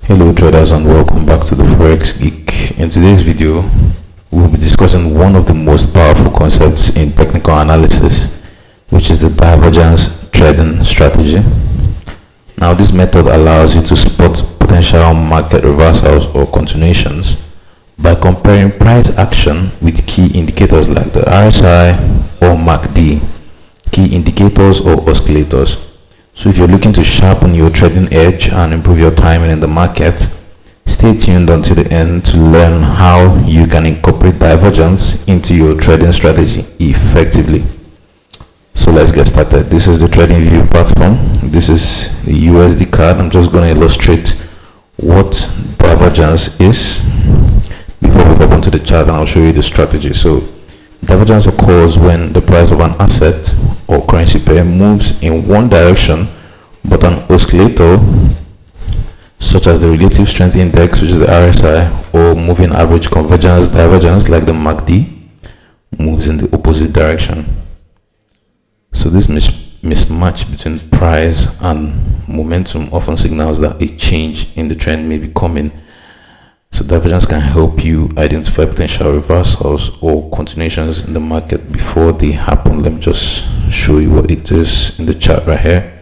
Hello traders, and welcome back to the Forex Geek. In today's video, we'll be discussing one of the most powerful concepts in technical analysis, which is the divergence trading strategy. Now, this method allows you to spot potential market reversals or continuations by comparing price action with key indicators like the RSI or MACD, key indicators or oscillators. So if you're looking to sharpen your trading edge and improve your timing in the market, stay tuned until the end to learn how you can incorporate divergence into your trading strategy effectively. So let's get started. This is the TradingView platform. This is the USD card. I'm just going to illustrate what divergence is before we hop onto the chart, and I'll show you the strategy. So divergence occurs when the price of an asset or currency pair moves in one direction, but an oscillator such as the relative strength index, which is the RSI, or moving average convergence divergence like the MACD, moves in the opposite direction. So this mismatch between price and momentum often signals that a change in the trend may be coming. So divergence can help you identify potential reversals or continuations in the market before they happen. Let me just show you what it is in the chart right here.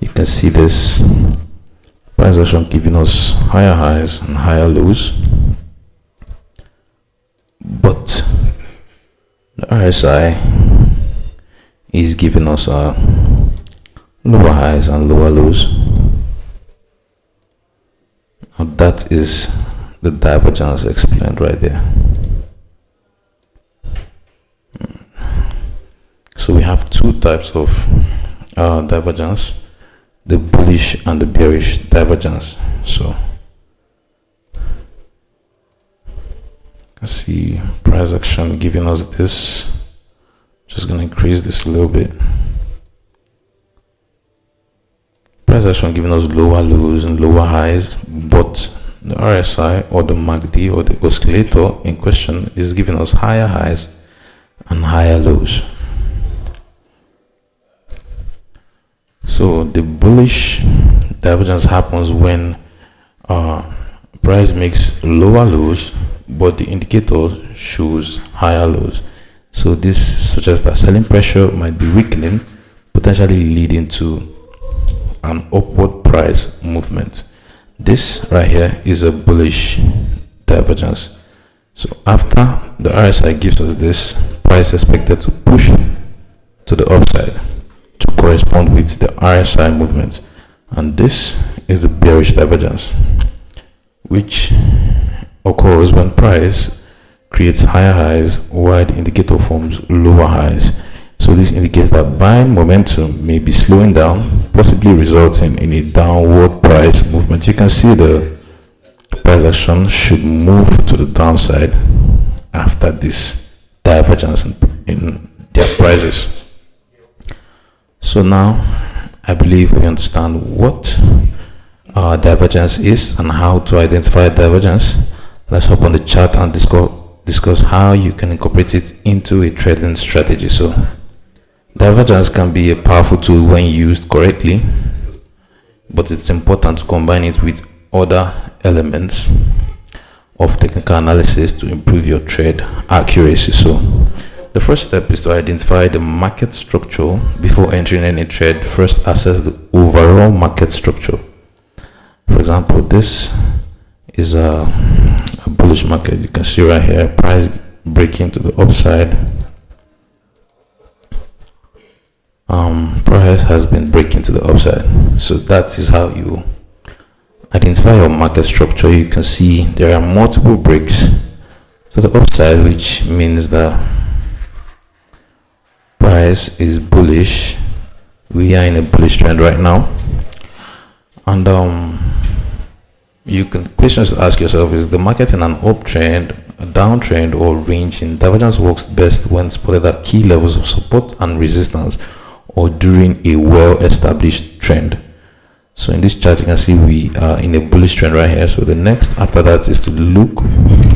You can see this price action giving us higher highs and higher lows, but the RSI is giving us lower highs and lower lows. Now that is the divergence explained right there. So we have two types of divergence: the bullish and the bearish divergence. So let's see price action giving us this. Just going to increase this a little bit. Price action giving us lower lows and lower highs, but the RSI or the MACD or the oscillator in question is giving us higher highs and higher lows. So the bullish divergence happens when price makes lower lows, but the indicator shows higher lows. So this suggests that selling pressure might be weakening, potentially leading to an upward price movement. This right here is a bullish divergence. So after the RSI gives us this, price expected to push to the upside to correspond with the RSI movement, and this is the bearish divergence, which occurs when price creates higher highs while the indicator forms lower highs. So this indicates that buying momentum may be slowing down, possibly resulting in a downward price movement. You can see the price action should move to the downside after this divergence in their prices. So now I believe we understand what divergence is and how to identify divergence. Let's hop on the chart and discuss how you can incorporate it into a trading strategy. So divergence can be a powerful tool when used correctly, but it's important to combine it with other elements of technical analysis to improve your trade accuracy. So the first step is to identify the market structure before entering any trade. First, assess the overall market structure. For example, this is a bullish market. You can see right here, price breaking to the upside. Price has been breaking to the upside. So that is how you identify your market structure. You can see there are multiple breaks to the upside, which means that price is bullish. We are in a bullish trend right now, and questions to ask yourself: is the market in an uptrend, a downtrend, or ranging? Divergence works best when spotted at key levels of support and resistance, or during a well-established trend. So in this chart, you can see we are in a bullish trend right here. So the next after that is to look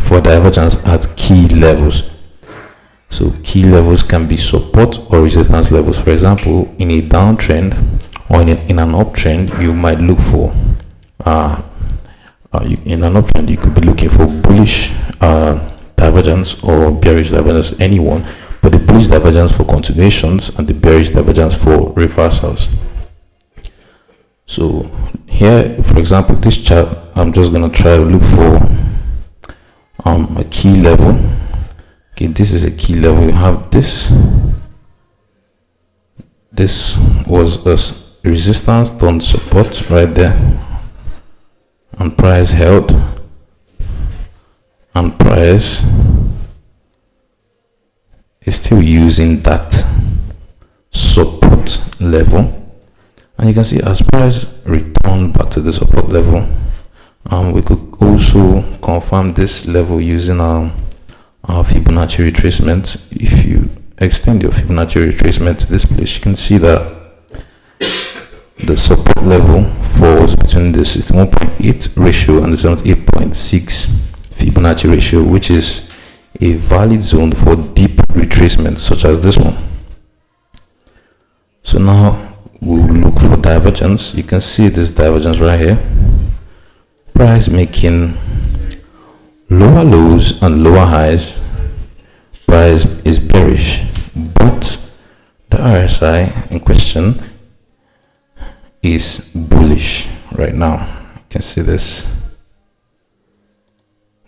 for divergence at key levels. So key levels can be support or resistance levels. For example, in a downtrend or in an uptrend, you might look for an uptrend, you could be looking for bullish divergence or bearish divergence, anyone, but the bullish divergence for continuations and the bearish divergence for reversals. So here, for example, this chart, I'm just going to try to look for a key level. Okay, this is a key level. You have this was a resistance turned support right there, and price held, and price is still using that support level. And you can see as price returned back to the support level, we could also confirm this level using our Fibonacci retracement. If you extend your Fibonacci retracement to this place, you can see that the support level falls between the 61.8 ratio and the 78.6 Fibonacci ratio, which is a valid zone for deep retracement such as this one. So now we'll look for divergence. You can see this divergence right here. Price making lower lows and lower highs. Price is bearish, but the RSI in question is bullish right now. You can see this,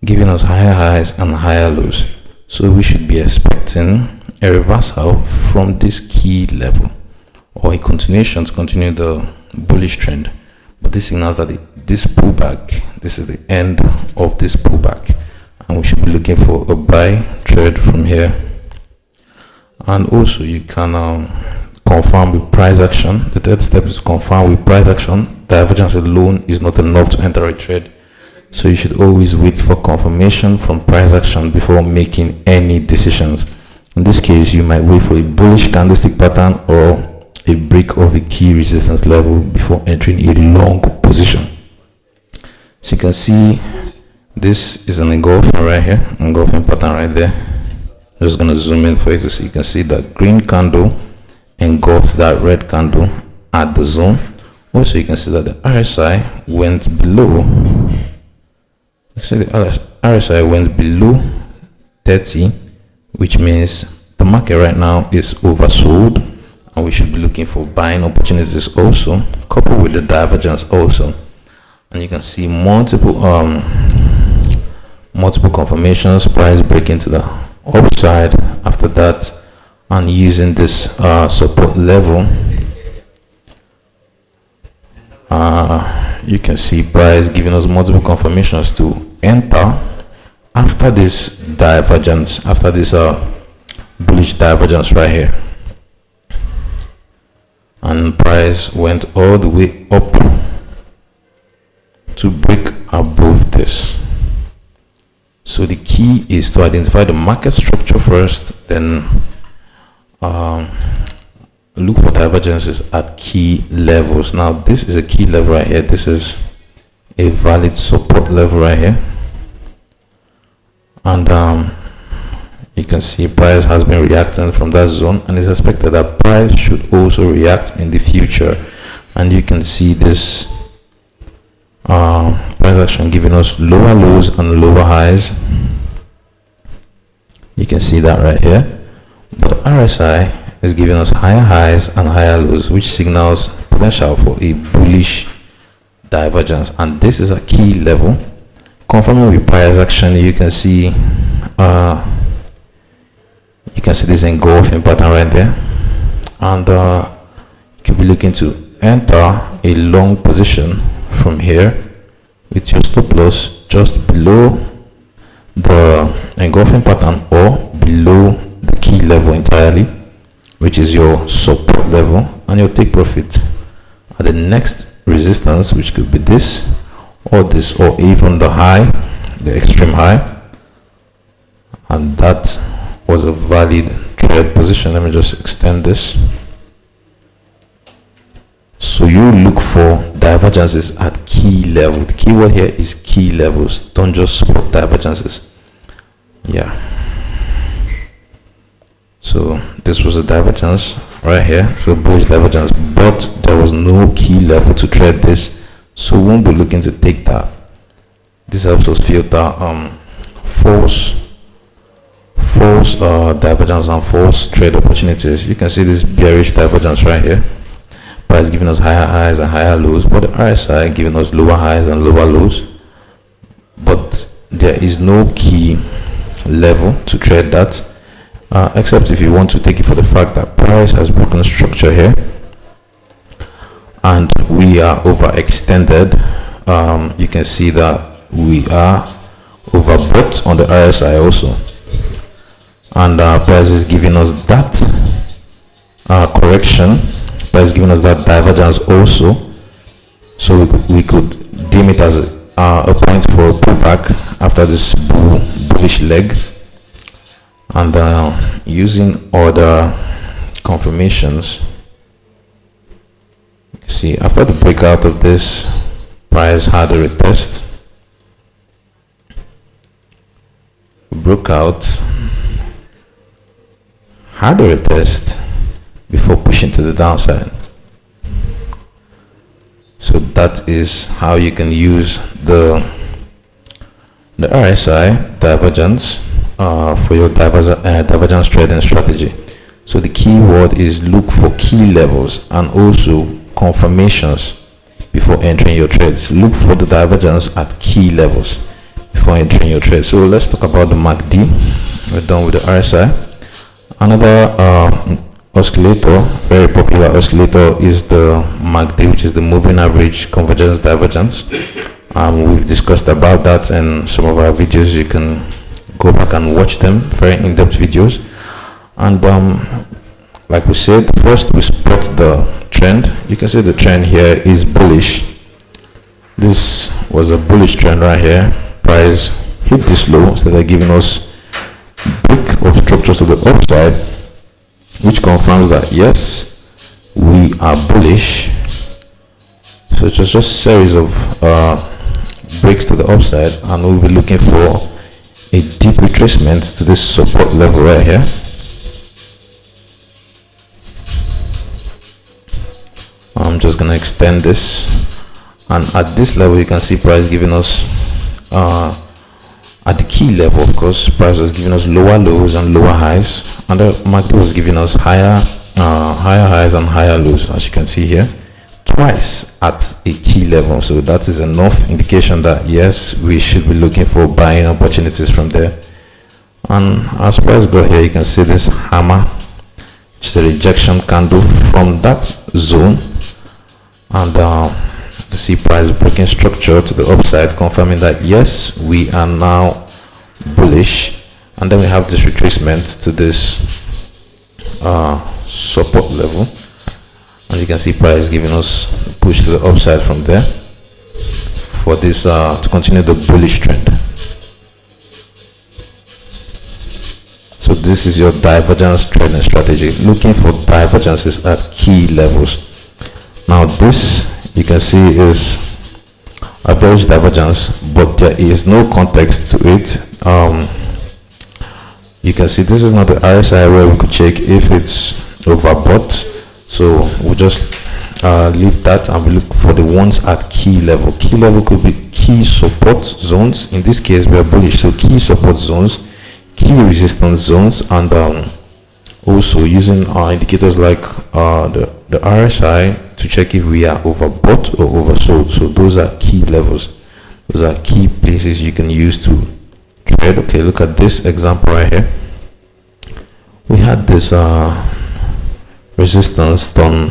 giving us higher highs and higher lows. So we should be expecting a reversal from this key level, or a continuation to continue the bullish trend. But this signals that this pullback, this is the end of this pullback, and we should be looking for a buy trade from here. And also you can confirm with price action. The third step is to confirm with price action. Divergence alone is not enough to enter a trade, so you should always wait for confirmation from price action before making any decisions. In this case, you might wait for a bullish candlestick pattern or a break of a key resistance level before entering a long position. So you can see this is an engulfing right here, engulfing pattern right there. I'm just going to zoom in for you to see. You can see that green candle engulfed that red candle at the zone. Also, you can see that the RSI went below. You see the RSI went below 30, which means the market right now is oversold, and we should be looking for buying opportunities also, coupled with the divergence also. And you can see multiple confirmations, price breaking to the upside after that, and using this support level. You can see price giving us multiple confirmations to enter after this divergence, after this bullish divergence right here. And price went all the way up to break above this. So the key is to identify the market structure first, then look for divergences at key levels. Now this is a key level right here. This is a valid support level right here, and you can see price has been reacting from that zone, and it's expected that price should also react in the future. And you can see this price action giving us lower lows and lower highs. You can see that right here, but RSI is giving us higher highs and higher lows, which signals potential for a bullish divergence. And this is a key level. Confirming with price action, you can see this engulfing pattern right there, and you could be looking to enter a long position from here with your stop loss just below the engulfing pattern or below the key level entirely, which is your support level, and you'll take profit at the next resistance, which could be this, or even the high, the extreme high. And that was a valid trade position. Let me just extend this. So you look for divergences at key level. The keyword here is key levels. Don't just spot divergences. Yeah. So this was a divergence right here, so bullish divergence, but there was no key level to trade this, so we won't be looking to take that. this helps us filter false divergence and false trade opportunities. You can see this bearish divergence right here. Price giving us higher highs and higher lows, but the RSI giving us lower highs and lower lows. But there is no key level to trade that, except if you want to take it for the fact that price has broken structure here and we are overextended. You can see that we are overbought on the RSI also, and price is giving us that correction. Price is giving us that divergence also, so we could deem it as a point for a pullback after this bullish leg. And using other confirmations, see, after the breakout of this, price had a retest, broke out, had a retest before pushing to the downside. So that is how you can use the RSI divergence for your divergence trading strategy. So the key word is look for key levels and also confirmations before entering your trades. Look for the divergence at key levels before entering your trade. So let's talk about the MACD. We're done with the RSI. Another oscillator, very popular oscillator, is the MACD, which is the moving average convergence divergence. We've discussed about that in some of our videos. You can go back and watch them, very in-depth videos. And like we said, first we spot the trend. You can see the trend here is bullish. This was a bullish trend right here. Price hit this low, so they're giving us break of structures to the upside, which confirms that yes, we are bullish. So it was just a series of breaks to the upside, and we'll be looking for a deep retracement to this support level right here. I'm just gonna extend this, and at this level you can see price giving us at the key level, of course, price was giving us lower lows and lower highs, and the market was giving us higher highs and higher lows, as you can see here, twice at a key level. So that is enough indication that yes, we should be looking for buying opportunities from there. And as price go here, you can see this hammer, which is a rejection candle from that zone, and you see price breaking structure to the upside, confirming that yes, we are now bullish. And then we have this retracement to this support level, and you can see price giving us a push to the upside from there for this to continue the bullish trend. So this is your divergence trading strategy, looking for divergences at key levels. Now this, you can see, is a bearish divergence, but there is no context to it. You can see this is not the RSI where we could check if it's overbought, so we'll just leave that and we look for the ones at key level. Key level could be key support zones. In this case we are bullish, so key support zones, key resistance zones, and also using indicators like the RSI to check if we are overbought or oversold. So those are key levels, those are key places you can use to trade. Okay, look at this example right here. We had this resistance turn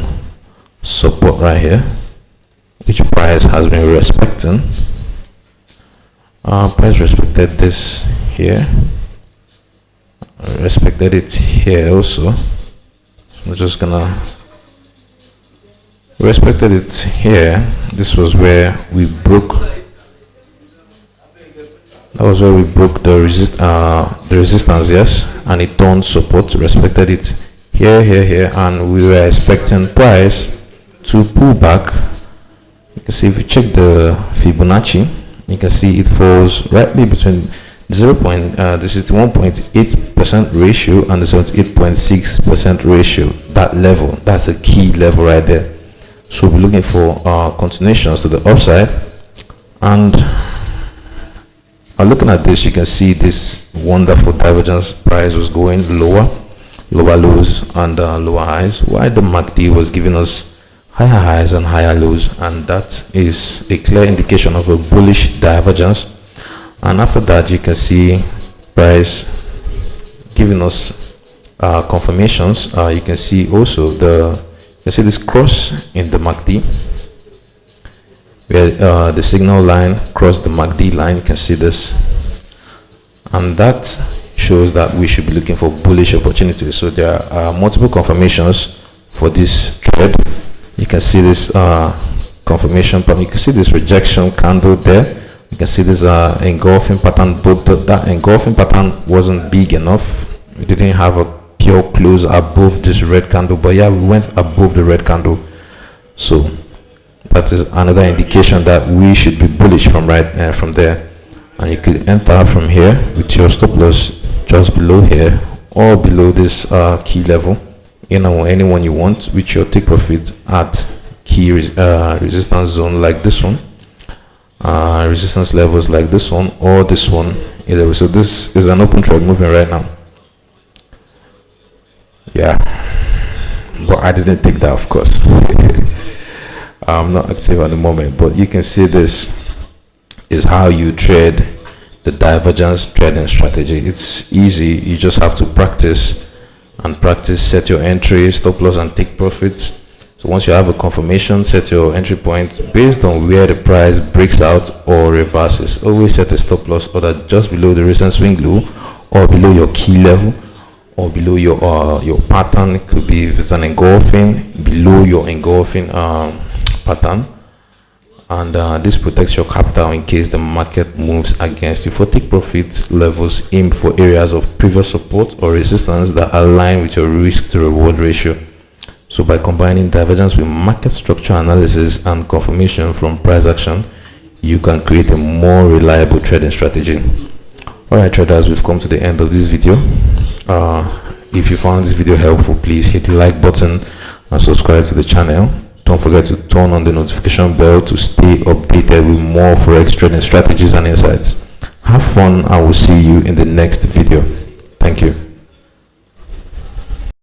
support right here, which price has been respecting. Price respected this here, respected it here also. So I'm just gonna respected it here. This was where we broke. That was where we broke the resistance, yes, and it turned support, respected it here, and we were expecting price to pull back. You can see if you check the Fibonacci, you can see it falls rightly between this is 1.8% ratio and the 78.6% ratio. That level, that's a key level right there. So we're looking for continuations to the upside, and Looking at this, you can see this wonderful divergence. Price was going lower lows and lower highs, while the MACD was giving us higher highs and higher lows, and that is a clear indication of a bullish divergence. And after that, you can see price giving us confirmations. You can see also this cross in the MACD, where the signal line crossed the MACD line. You can see this, and that shows that we should be looking for bullish opportunities. So there are multiple confirmations for this trade. You can see this confirmation pattern. You can see this rejection candle there. You can see this engulfing pattern, but that engulfing pattern wasn't big enough. We didn't have a pure close above this red candle, but yeah, we went above the red candle. So that is another indication that we should be bullish from from there. And you could enter from here with your stop loss just below here or below this key level, anyone you want, with your take profit at key resistance zone like this one, resistance levels like this one or this one. Either. So this is an open trade moving right now. Yeah, but I didn't take that, of course. I'm not active at the moment, but you can see this is how you trade the divergence trading strategy. It's easy. You just have to practice, set your entry, stop loss, and take profits. So once you have a confirmation, set your entry point based on where the price breaks out or reverses. Always set a stop loss order just below the recent swing low or below your key level or below your pattern. It could be if it's an engulfing, below your engulfing pattern. And this protects your capital in case the market moves against you. For take profit levels, aim for areas of previous support or resistance that align with your risk to reward ratio. So by combining divergence with market structure analysis and confirmation from price action, you can create a more reliable trading strategy. Alright traders, we've come to the end of this video. If you found this video helpful, please hit the like button and subscribe to the channel. Don't forget to turn on the notification bell to stay updated with more Forex trading strategies and insights. Have fun, and we'll see you in the next video. Thank you.